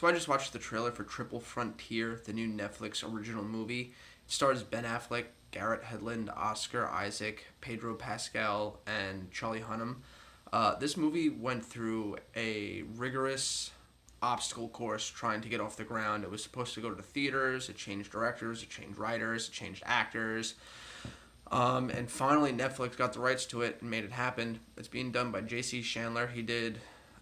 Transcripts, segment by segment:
So I just watched the trailer for Triple Frontier, the new Netflix original movie. It stars Ben Affleck, Garrett Hedlund, Oscar Isaac, Pedro Pascal, and Charlie Hunnam. This movie went through a rigorous obstacle course trying to get off the ground. It was supposed to go to the theaters. It changed directors. It changed writers. It changed actors. And finally, Netflix got the rights to it and made it happen. It's being done by J.C. Chandler. He did,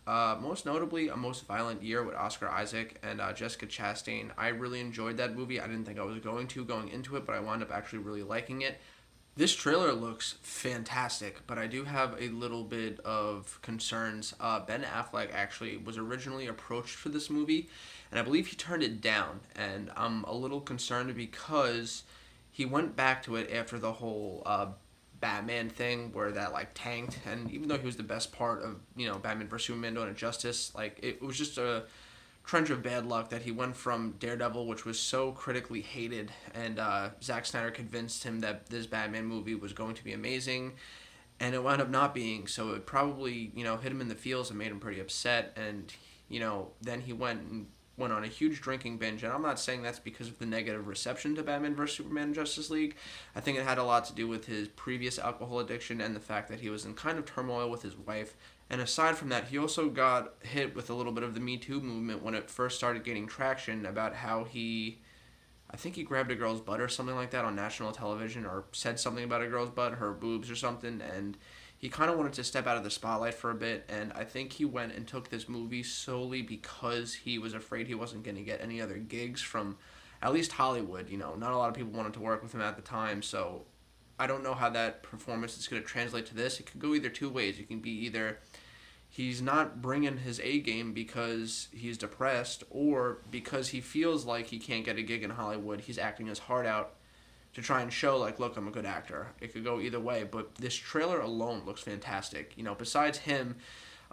most notably, A Most Violent Year with Oscar Isaac and Jessica Chastain. I really enjoyed that movie. I didn't think I was going into it, but I wound up actually really liking it. This trailer looks fantastic, but I do have a little bit of concerns. Ben Affleck actually was originally approached for this movie, and I believe he turned it down. And I'm a little concerned because he went back to it after the whole Batman thing where that like tanked, and even though he was the best part of Batman vs Superman: Dawn of Justice, like it was just a trench of bad luck that he went from Daredevil, which was so critically hated, and Zack Snyder convinced him that this Batman movie was going to be amazing, and it wound up not being. So it probably hit him in the feels and made him pretty upset, and then he went on a huge drinking binge, and I'm not saying that's because of the negative reception to Batman vs Superman and Justice League. I think it had a lot to do with his previous alcohol addiction and the fact that he was in kind of turmoil with his wife. And aside from that, he also got hit with a little bit of the Me Too movement when it first started gaining traction about how I think he grabbed a girl's butt or something like that on national television, or said something about a girl's butt, her boobs or something, and he kind of wanted to step out of the spotlight for a bit, and I think he went and took this movie solely because he was afraid he wasn't going to get any other gigs from at least Hollywood. Not a lot of people wanted to work with him at the time, so I don't know how that performance is going to translate to this. It could go either two ways. It can be either he's not bringing his A game because he's depressed, or because he feels like he can't get a gig in Hollywood, he's acting his heart out to try and show, like, look, I'm a good actor. It could go either way, but this trailer alone looks fantastic. Besides him,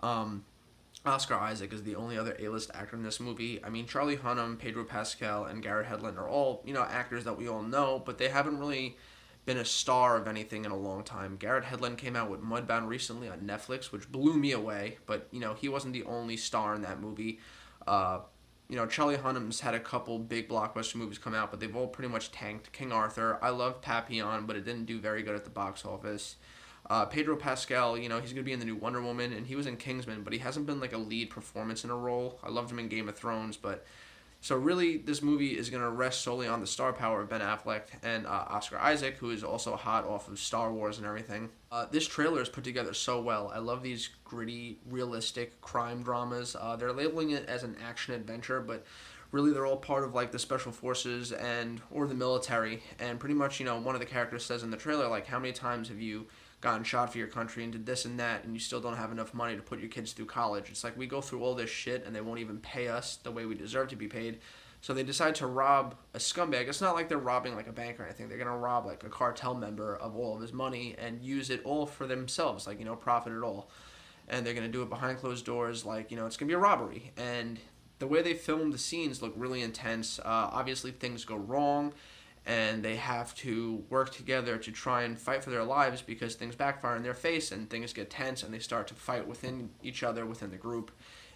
Oscar Isaac is the only other A-list actor in this movie. I mean, Charlie Hunnam, Pedro Pascal, and Garrett Hedlund are all, actors that we all know, but they haven't really been a star of anything in a long time. Garrett Hedlund came out with Mudbound recently on Netflix, which blew me away, but, he wasn't the only star in that movie. Charlie Hunnam's had a couple big blockbuster movies come out, but they've all pretty much tanked. King Arthur, I love Papillon, but it didn't do very good at the box office. Pedro Pascal, he's going to be in the new Wonder Woman, and he was in Kingsman, but he hasn't been like a lead performance in a role. I loved him in Game of Thrones, but so really this movie is going to rest solely on the star power of Ben Affleck and Oscar Isaac, who is also hot off of Star Wars and everything. This trailer is put together so well. I love these gritty, realistic crime dramas. They're labeling it as an action adventure, but really they're all part of like the special forces or the military. And pretty much, one of the characters says in the trailer, like, how many times have you gotten shot for your country and did this and that, and you still don't have enough money to put your kids through college? It's like we go through all this shit and they won't even pay us the way we deserve to be paid. So they decide to rob a scumbag. It's not like they're robbing like a bank or anything. They're gonna rob like a cartel member of all of his money and use it all for themselves, like, profit it all. And they're gonna do it behind closed doors, like, it's gonna be a robbery. And the way they film the scenes look really intense. Obviously things go wrong, and they have to work together to try and fight for their lives because things backfire in their face and things get tense and they start to fight within each other, within the group.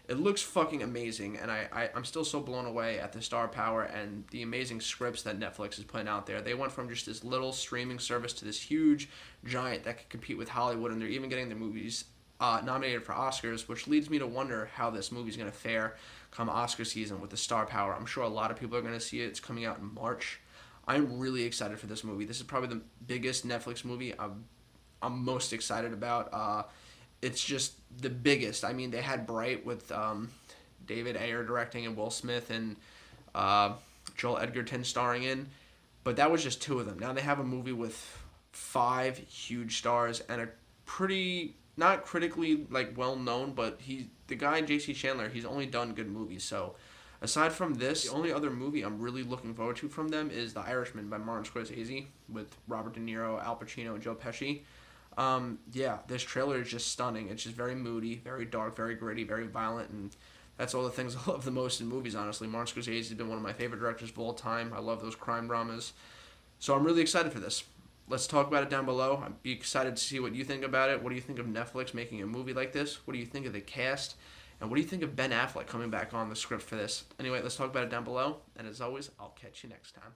It looks fucking amazing, and I'm still so blown away at the star power and the amazing scripts that Netflix is putting out there. They went from just this little streaming service to this huge giant that could compete with Hollywood, and they're even getting their movies nominated for Oscars, which leads me to wonder how this movie's going to fare come Oscar season with the star power. I'm sure a lot of people are going to see it. It's coming out in March. I'm really excited for this movie. This is probably the biggest Netflix movie I'm most excited about. It's just the biggest. I mean, they had Bright with David Ayer directing and Will Smith and Joel Edgerton starring in, but that was just two of them. Now they have a movie with 5 huge stars and a pretty, not critically like well known, but the guy J.C. Chandler, he's only done good movies. So aside from this, the only other movie I'm really looking forward to from them is The Irishman by Martin Scorsese with Robert De Niro, Al Pacino, and Joe Pesci. This trailer is just stunning. It's just very moody, very dark, very gritty, very violent, and that's all the things I love the most in movies, honestly. Martin Scorsese has been one of my favorite directors of all time. I love those crime dramas. So I'm really excited for this. Let's talk about it down below. I'd be excited to see what you think about it. What do you think of Netflix making a movie like this? What do you think of the cast? And what do you think of Ben Affleck coming back on the script for this? Anyway, let's talk about it down below. And as always, I'll catch you next time.